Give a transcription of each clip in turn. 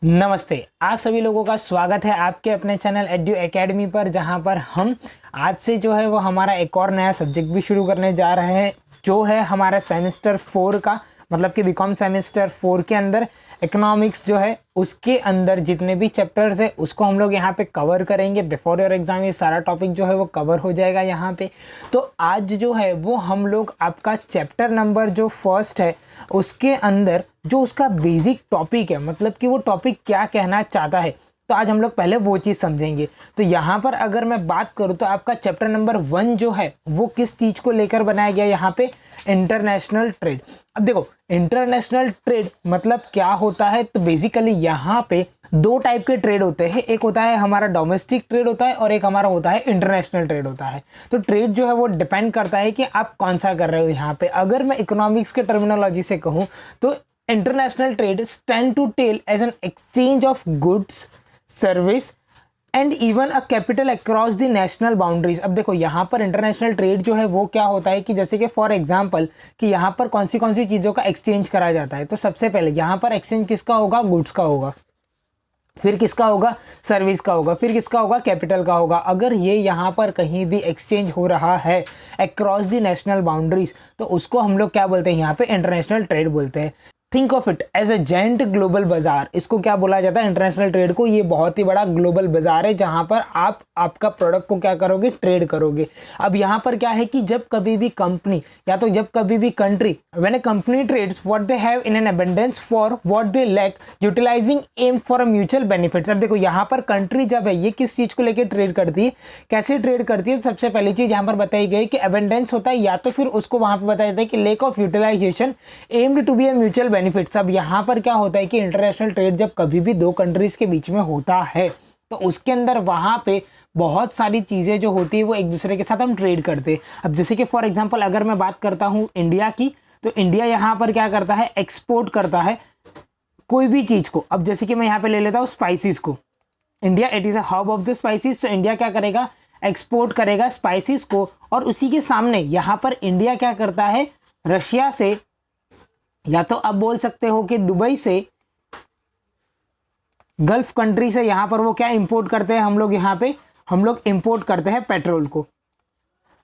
नमस्ते, आप सभी लोगों का स्वागत है आपके अपने चैनल एड्यू एकेडमी पर, जहां पर हम आज से जो है वो हमारा एक और नया सब्जेक्ट भी शुरू करने जा रहे हैं, जो है हमारा सेमेस्टर 4 का, मतलब कि बीकॉम सेमेस्टर 4 के अंदर इकोनॉमिक्स जो है उसके अंदर जितने भी चैप्टर्स है उसको हम लोग यहाँ पे कवर करेंगे। बिफोर योर एग्जाम ये सारा टॉपिक जो है वो कवर हो जाएगा यहाँ पे। तो आज जो है वो हम लोग आपका चैप्टर नंबर जो फर्स्ट है उसके अंदर जो उसका बेसिक टॉपिक है, मतलब कि वो टॉपिक क्या कहना चाहता है, तो आज हम लोग पहले वो चीज़ समझेंगे। तो यहाँ पर अगर मैं बात करूँ तो आपका चैप्टर नंबर 1 जो है वो किस चीज़ को लेकर बनाया गया यहाँ पे, इंटरनेशनल ट्रेड। अब देखो इंटरनेशनल ट्रेड मतलब क्या होता है, तो बेसिकली यहाँ पे दो टाइप के ट्रेड होते हैं। एक होता है हमारा डोमेस्टिक ट्रेड होता है और एक हमारा होता है इंटरनेशनल ट्रेड होता है। तो ट्रेड जो है वो डिपेंड करता है कि आप कौन सा कर रहे हो। यहाँ पे अगर मैं इकोनॉमिक्स के टर्मिनोलॉजी से कहूँ तो international trade stand to tell as an exchange of goods, service and even a capital across the national boundaries. अब देखो यहाँ पर इंटरनेशनल ट्रेड जो है वो क्या होता है कि जैसे कि फॉर एग्जांपल कि यहाँ पर कौन सी चीज़ों का एक्सचेंज करा जाता है। तो सबसे पहले यहाँ पर एक्सचेंज किसका होगा, गुड्स का होगा, फिर किसका होगा, सर्विस का होगा, फिर किसका होगा, कैपिटल का होगा। अगर ये यहाँ पर कहीं भी एक्सचेंज हो रहा है अक्रॉस द नेशनल बाउंड्रीज तो उसको हम लोग क्या बोलते हैं, यहाँ पे इंटरनेशनल ट्रेड बोलते हैं। Think of it as a giant global बाजार, इसको क्या बोला जाता है इंटरनेशनल ट्रेड को। ये बहुत ही बड़ा ग्लोबल बाजार है जहां पर आप आपका प्रोडक्ट को क्या करोगे, ट्रेड करोगे। अब यहां पर क्या है कि जब कभी भी कंपनी या तो जब कभी भी country, when a company trades what they have in an abundance for what they lack utilising em for a mutual benefits. अब देखो यहाँ पर कंट्री जब है ये किस चीज को लेकर ट्रेड करती है, कैसे ट्रेड करती है। तो सबसे पहली चीज यहाँ पर बताई गई कि अबंडेंस होता है या तो फिर उसको वहां पर बताया जाता है कि lack of utilisation aimed to be a mutual benefits. अब यहाँ पर क्या होता है कि इंटरनेशनल ट्रेड जब कभी भी दो कंट्रीज के बीच में होता है तो उसके अंदर वहां पे बहुत सारी चीजें जो होती है वो एक दूसरे के साथ हम ट्रेड करते हैं। अब जैसे कि फॉर एग्जांपल अगर मैं बात करता हूं इंडिया की, तो इंडिया यहाँ पर क्या करता है, एक्सपोर्ट करता है कोई भी चीज को। अब जैसे कि मैं यहाँ पे ले लेता हूँ स्पाइसिस को, India it is a hub of the spices. तो इंडिया क्या करेगा, एक्सपोर्ट करेगा स्पाइसिस को। और उसी के सामने यहाँ पर इंडिया क्या करता है, रशिया से, या तो आप बोल सकते हो कि दुबई से, गल्फ कंट्री से, यहां पर वो क्या इंपोर्ट करते हैं, हम लोग यहाँ पे हम लोग इंपोर्ट करते हैं पेट्रोल को।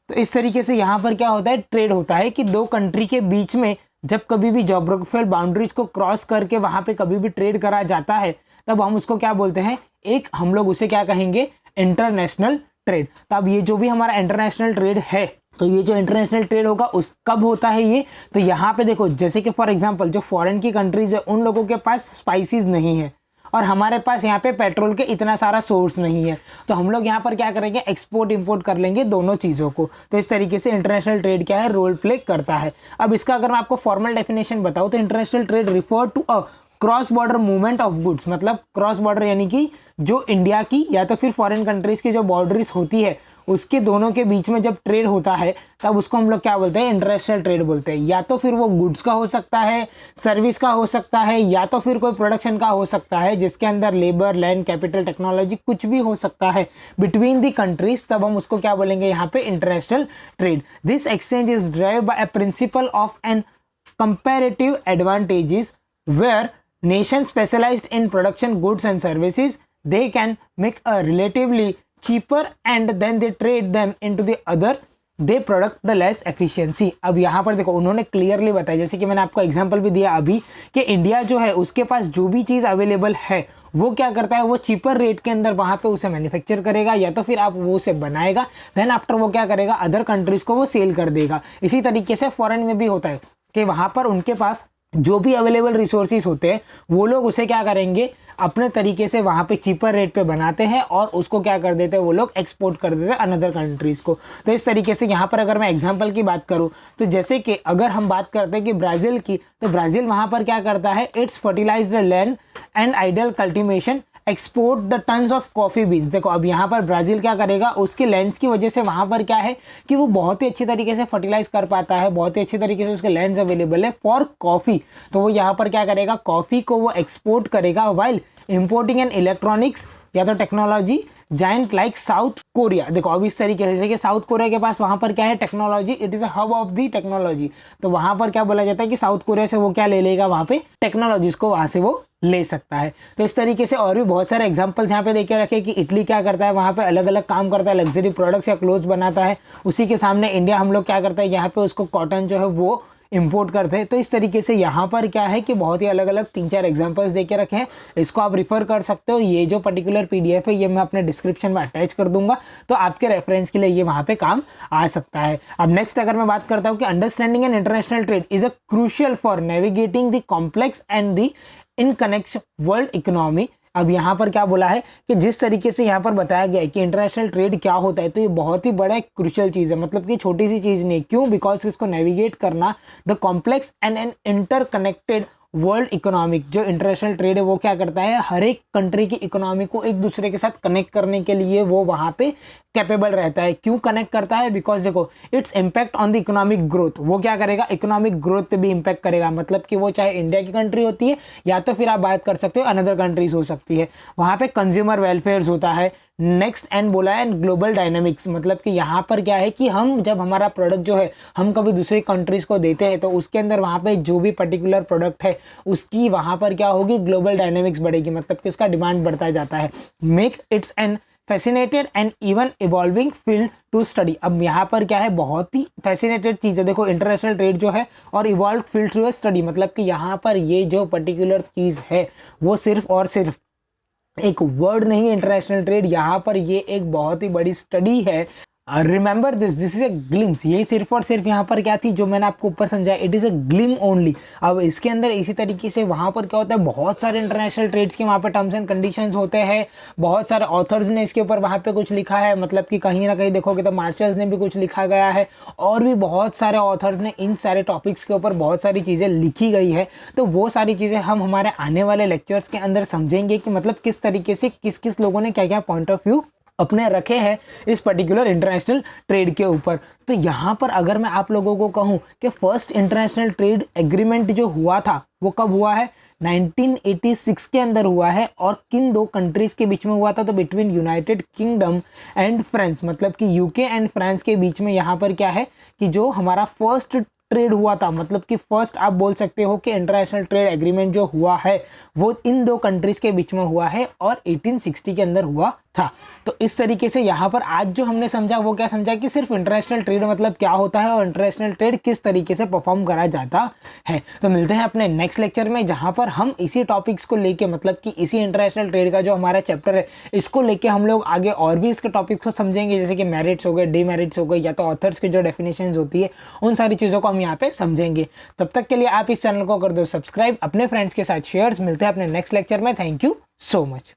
तो इस तरीके से यहाँ पर क्या होता है, ट्रेड होता है कि दो कंट्री के बीच में जब कभी भी ज्योग्राफिकल बाउंड्रीज को क्रॉस करके वहां पे कभी भी ट्रेड करा जाता है तब हम उसको क्या बोलते हैं, एक हम लोग उसे क्या कहेंगे, इंटरनेशनल ट्रेड। तब ये जो भी हमारा इंटरनेशनल ट्रेड है, तो ये जो इंटरनेशनल ट्रेड होगा उस कब होता है ये, तो यहाँ पे देखो जैसे कि फॉर एग्जांपल जो फॉरेन की कंट्रीज है उन लोगों के पास स्पाइसेस नहीं है और हमारे पास यहाँ पे पेट्रोल के इतना सारा सोर्स नहीं है, तो हम लोग यहाँ पर क्या करेंगे, एक्सपोर्ट इंपोर्ट कर लेंगे दोनों चीज़ों को। तो इस तरीके से इंटरनेशनल ट्रेड क्या है, रोल प्ले करता है। अब इसका अगर मैं आपको फॉर्मल डेफिनेशन बताऊँ तो international trade refer to a cross border movement of goods. मतलब क्रॉस बॉर्डर यानी कि जो इंडिया की या तो फिर फॉरेन कंट्रीज की जो बाउंड्रीज होती है उसके दोनों के बीच में जब ट्रेड होता है तब उसको हम लोग क्या बोलते हैं, इंटरनेशनल ट्रेड बोलते हैं। या तो फिर वो गुड्स का हो सकता है, सर्विस का हो सकता है, या तो फिर कोई प्रोडक्शन का हो सकता है जिसके अंदर लेबर, लैंड, कैपिटल, टेक्नोलॉजी कुछ भी हो सकता है बिटवीन दी कंट्रीज, तब हम उसको क्या बोलेंगे यहाँ पे, international trade. This exchange is drive by a principle of an comparative advantages where nations specialized in production goods and services they can make a relatively cheaper and then they trade them into the other they product the less efficiency। अब यहाँ पर देखो उन्होंने clearly बताया, जैसे कि मैंने आपको एग्जांपल भी दिया अभी, कि इंडिया जो है उसके पास जो भी चीज़ अवेलेबल है वो क्या करता है, वो चीपर रेट के अंदर वहाँ पे उसे मैन्युफैक्चर करेगा या तो फिर आप वो उसे बनाएगा, देन आफ्टर वो क्या करेगा, अदर कंट्रीज को वो सेल कर देगा। इसी तरीके से फॉरेन में भी होता है कि वहाँ पर उनके पास जो भी अवेलेबल रिसोर्सेज होते हैं वो लोग उसे क्या करेंगे, अपने तरीके से वहाँ पे चीपर रेट पे बनाते हैं और उसको क्या कर देते हैं, वो लोग एक्सपोर्ट कर देते हैं अनदर कंट्रीज को। तो इस तरीके से यहाँ पर अगर मैं एग्जांपल की बात करूँ तो जैसे कि अगर हम बात करते हैं कि ब्राज़ील की, तो ब्राज़ील वहाँ पर क्या करता है, it's fertilised land and ideal cultivation export the tons of coffee beans. देखो अब यहाँ पर ब्राज़ील क्या करेगा, उसके लैंड्स की वजह से वहाँ पर क्या है कि वो बहुत ही अच्छी तरीके से फर्टिलाइज कर पाता है, बहुत ही अच्छी तरीके से उसके लैंड्स अवेलेबल है फॉर कॉफ़ी। तो वो यहाँ पर क्या करेगा, कॉफ़ी को वो एक्सपोर्ट करेगा वाइल इंपोर्टिंग एन इलेक्ट्रॉनिक्स या तो technology giant like south Korea. देखो अब इस तरीके से, जैसे कि साउथ कोरिया के पास वहां पर क्या है, technology, it is a hub of the technology. तो वहां पर क्या बोला जाता है कि साउथ कोरिया से वो क्या ले लेगा, वहां पे टेक्नोलॉजीज को वहां से वो ले सकता है। तो इस तरीके से और भी बहुत सारे एग्जांपल्स यहाँ पे देके रखे कि इटली क्या करता है, वहाँ पे अलग अलग काम करता है, लग्जरी प्रोडक्ट्स या क्लोथ्स बनाता है। उसी के सामने इंडिया हम लोग क्या करता है, यहाँ पे उसको कॉटन जो है वो इंपोर्ट करते हैं। तो इस तरीके से यहाँ पर क्या है कि बहुत ही अलग अलग 3-4 एग्जांपल्स देके रखे हैं, इसको आप रिफर कर सकते हो। ये जो पर्टिकुलर पीडीएफ है ये मैं अपने डिस्क्रिप्शन में अटैच कर दूंगा, तो आपके रेफरेंस के लिए ये वहाँ पे काम आ सकता है। अब नेक्स्ट अगर मैं बात करता हूँ कि understanding an international trade is a crucial for navigating the complex and the in connect world economy. अब यहाँ पर क्या बोला है कि जिस तरीके से यहाँ पर बताया गया है कि इंटरनेशनल ट्रेड क्या होता है, तो ये बहुत ही बड़ा एक क्रूशियल चीज़ है, मतलब कि छोटी सी चीज़ नहीं। क्यों? बिकॉज इसको नेविगेट करना the complex and an interconnected world economic, जो इंटरनेशनल ट्रेड है वो क्या करता है, हर एक कंट्री की इकोनॉमी को एक दूसरे के साथ कनेक्ट करने के लिए वो वहाँ पे कैपेबल रहता है। क्यों कनेक्ट करता है? बिकॉज देखो its impact on the economic growth, वो क्या करेगा, इकोनॉमिक ग्रोथ पे भी इम्पैक्ट करेगा। मतलब कि वो चाहे इंडिया की कंट्री होती है या तो फिर आप बात कर सकते हो अनदर कंट्रीज हो सकती है, वहाँ पे कंज्यूमर वेलफेयर होता है। नेक्स्ट एंड बोला है ग्लोबल डायनामिक्स, मतलब कि यहाँ पर क्या है कि हम जब हमारा प्रोडक्ट जो है हम कभी दूसरी कंट्रीज को देते हैं तो उसके अंदर वहाँ पे जो भी पर्टिकुलर प्रोडक्ट है उसकी वहाँ पर क्या होगी, ग्लोबल डायनामिक्स बढ़ेगी, मतलब कि उसका डिमांड बढ़ता जाता है। Make it's an fascinated and even evolving field to study. अब यहाँ पर क्या है, बहुत ही फैसिनेटेड चीज़ है। देखो इंटरनेशनल ट्रेड जो है और इवॉल्व फील्ड टू स्टडी, मतलब कि यहाँ पर ये जो पर्टिकुलर चीज़ है वो सिर्फ और सिर्फ एक वर्ड नहीं है इंटरनेशनल ट्रेड, यहाँ पर ये एक बहुत ही बड़ी स्टडी है। Remember this is a glimpse, ये सिर्फ और सिर्फ यहाँ पर क्या थी जो मैंने आपको ऊपर समझाया, it is a gleam only. अब इसके अंदर इसी तरीके से वहाँ पर क्या होता है, बहुत सारे इंटरनेशनल ट्रेड्स के वहाँ पर टर्म्स एंड कंडीशंस होते हैं, बहुत सारे ऑथर्स ने इसके ऊपर वहाँ पे कुछ लिखा है, मतलब कि कहीं ना कहीं देखोगे तो मार्शल्स ने भी कुछ लिखा गया है और भी बहुत सारे ऑथर्स ने इन सारे टॉपिक्स के ऊपर बहुत सारी चीज़ें लिखी गई है। तो वो सारी चीज़ें हम हमारे आने वाले लेक्चर्स के अंदर समझेंगे कि मतलब किस तरीके से किस किस लोगों ने क्या क्या पॉइंट ऑफ व्यू अपने रखे हैं इस पर्टिकुलर इंटरनेशनल ट्रेड के ऊपर। तो यहाँ पर अगर मैं आप लोगों को कहूँ कि फर्स्ट इंटरनेशनल ट्रेड एग्रीमेंट जो हुआ था वो कब हुआ है, 1986 के अंदर हुआ है। और किन दो कंट्रीज के बीच में हुआ था, तो between United kingdom and France, मतलब कि यूके एंड फ्रांस के बीच में यहाँ पर क्या है कि जो हमारा फर्स्ट ट्रेड हुआ था, मतलब कि फर्स्ट आप बोल सकते हो कि इंटरनेशनल ट्रेड एग्रीमेंट जो हुआ है वो इन दो कंट्रीज के बीच में हुआ है और 1860 के अंदर हुआ था। तो इस तरीके से यहाँ पर आज जो हमने समझा वो क्या समझा कि सिर्फ इंटरनेशनल ट्रेड मतलब क्या होता है और इंटरनेशनल ट्रेड किस तरीके से परफॉर्म करा जाता है। तो मिलते हैं अपने नेक्स्ट लेक्चर में जहाँ पर हम इसी टॉपिक्स को लेके, मतलब कि इसी इंटरनेशनल ट्रेड का जो हमारा चैप्टर है इसको लेके हम लोग आगे और भी इसके टॉपिक्स को समझेंगे, जैसे कि मेरिट्स हो गए, डीमेरिट्स हो गए, या तो ऑथर्स की जो डेफिनेशंस होती है उन सारी चीज़ों को हम यहाँ पे समझेंगे। तब तक के लिए आप इस चैनल को कर दो सब्सक्राइब, अपने फ्रेंड्स के साथ शेयर्स। मिलते हैं अपने नेक्स्ट लेक्चर में। Thank you so much.